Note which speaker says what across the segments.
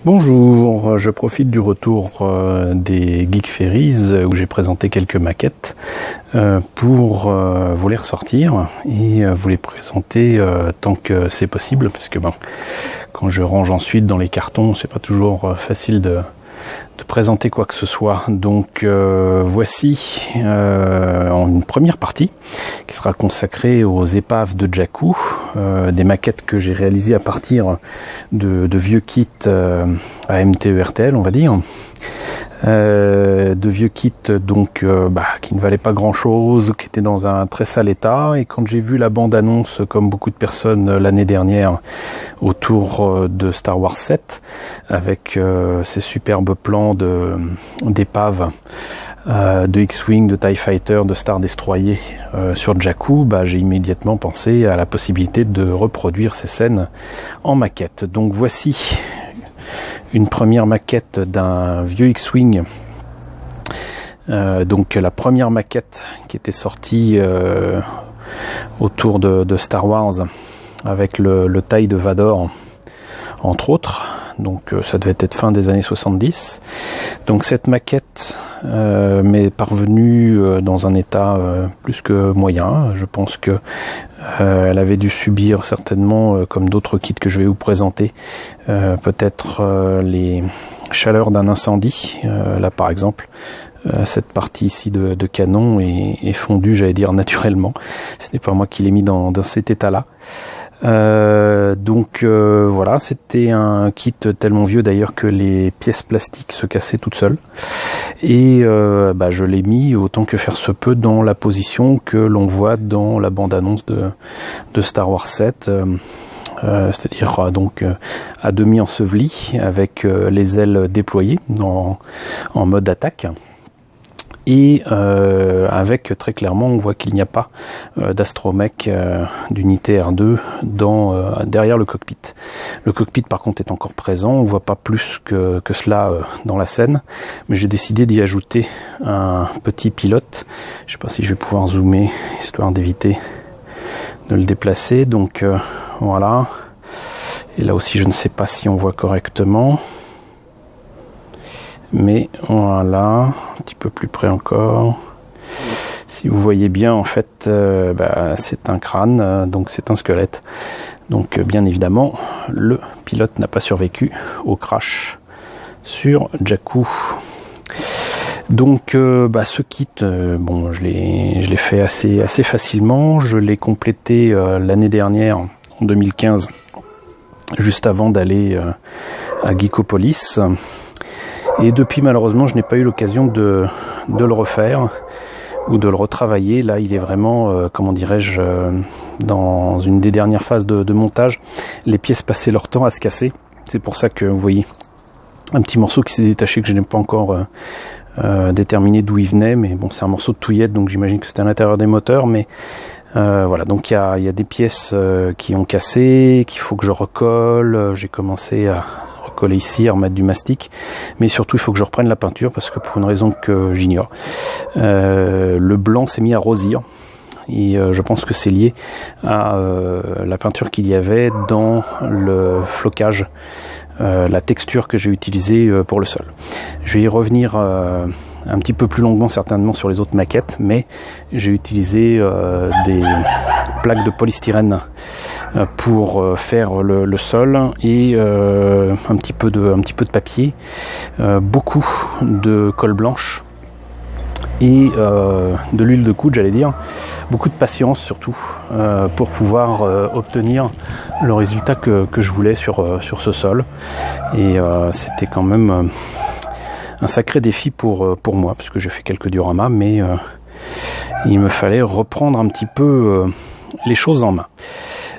Speaker 1: Bonjour, je profite du retour des Geek Ferries où j'ai présenté quelques maquettes pour vous les ressortir et vous les présenter tant que c'est possible, parce que quand je range ensuite dans les cartons, c'est pas toujours facile de présenter quoi que ce soit. Donc voici une première partie qui sera consacrée aux épaves de Jakku, des maquettes que j'ai réalisées à partir de vieux kits AMTE-RTL, on va dire. De vieux kits donc qui ne valaient pas grand chose, qui étaient dans un très sale état, et quand j'ai vu la bande-annonce, comme beaucoup de personnes l'année dernière, autour de Star Wars 7 avec ces superbes plans d'épaves de X-Wing, de TIE Fighter, de Star Destroyer sur Jakku, j'ai immédiatement pensé à la possibilité de reproduire ces scènes en maquette. Donc voici une première maquette d'un vieux X-Wing, donc la première maquette qui était sortie autour de Star Wars avec le taille de Vador entre autres. Donc ça devait être fin des années 70. Donc cette maquette m'est parvenue dans un état plus que moyen. Je pense que elle avait dû subir certainement, comme d'autres kits que je vais vous présenter, peut-être les chaleurs d'un incendie. Là par exemple, cette partie ici de canon est fondue, j'allais dire naturellement. Ce n'est pas moi qui l'ai mis dans cet état-là. Donc voilà, c'était un kit tellement vieux d'ailleurs que les pièces plastiques se cassaient toutes seules, et je l'ai mis autant que faire se peut dans la position que l'on voit dans la bande-annonce de Star Wars 7, c'est-à-dire donc à demi enseveli avec les ailes déployées en mode attaque. Et avec très clairement, on voit qu'il n'y a pas d'astromech d'unité R2 derrière le cockpit. Le cockpit par contre est encore présent, on voit pas plus que cela dans la scène, mais j'ai décidé d'y ajouter un petit pilote. Je sais pas si je vais pouvoir zoomer histoire d'éviter de le déplacer. Donc voilà, et là aussi je ne sais pas si on voit correctement. Mais voilà, un petit peu plus près encore. Si vous voyez bien, en fait, c'est un crâne, donc c'est un squelette. Donc bien évidemment, le pilote n'a pas survécu au crash sur Jakku. Donc ce kit, je l'ai fait assez facilement. Je l'ai complété l'année dernière, en 2015, juste avant d'aller à Geekopolis. Et depuis, malheureusement, je n'ai pas eu l'occasion de le refaire ou de le retravailler. Là, il est vraiment, dans une des dernières phases de montage. Les pièces passaient leur temps à se casser. C'est pour ça que vous voyez un petit morceau qui s'est détaché, que je n'ai pas encore déterminé d'où il venait. Mais bon, c'est un morceau de touillette, donc j'imagine que c'était à l'intérieur des moteurs. Mais voilà, donc il y a des pièces qui ont cassé, qu'il faut que je recolle. J'ai commencé à coller ici, à remettre du mastic, mais surtout il faut que je reprenne la peinture parce que pour une raison que j'ignore, le blanc s'est mis à rosir, et je pense que c'est lié à la peinture qu'il y avait dans le flocage, la texture que j'ai utilisée pour le sol. Je vais y revenir un petit peu plus longuement certainement sur les autres maquettes, mais j'ai utilisé des plaques de polystyrène pour faire le sol, et un petit peu de papier, beaucoup de colle blanche et de l'huile de coude, j'allais dire, beaucoup de patience surtout, pour pouvoir obtenir le résultat que je voulais sur ce sol. Et c'était quand même un sacré défi pour moi, parce que j'ai fait quelques dioramas, mais il me fallait reprendre un petit peu les choses en main.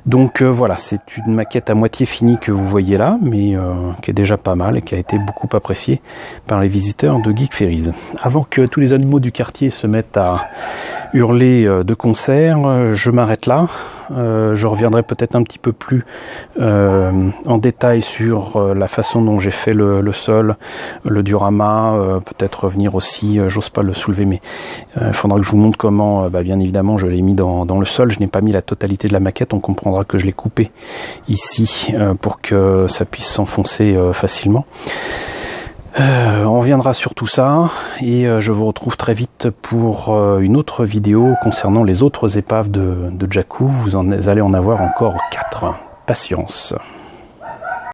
Speaker 1: Donc voilà, c'est une maquette à moitié finie que vous voyez là, mais qui est déjà pas mal et qui a été beaucoup appréciée par les visiteurs de Geek Ferries. Avant que tous les animaux du quartier se mettent à hurler de concert. Je m'arrête là. Je reviendrai peut-être un petit peu plus en détail sur la façon dont j'ai fait le sol, le diorama, peut-être revenir aussi, j'ose pas le soulever, mais il faudra que je vous montre comment, bien évidemment, je l'ai mis dans le sol. Je n'ai pas mis la totalité de la maquette, on comprendra que je l'ai coupé ici pour que ça puisse s'enfoncer facilement. On reviendra sur tout ça et je vous retrouve très vite pour une autre vidéo concernant les autres épaves de Jaco. Vous allez en avoir encore 4. Patience.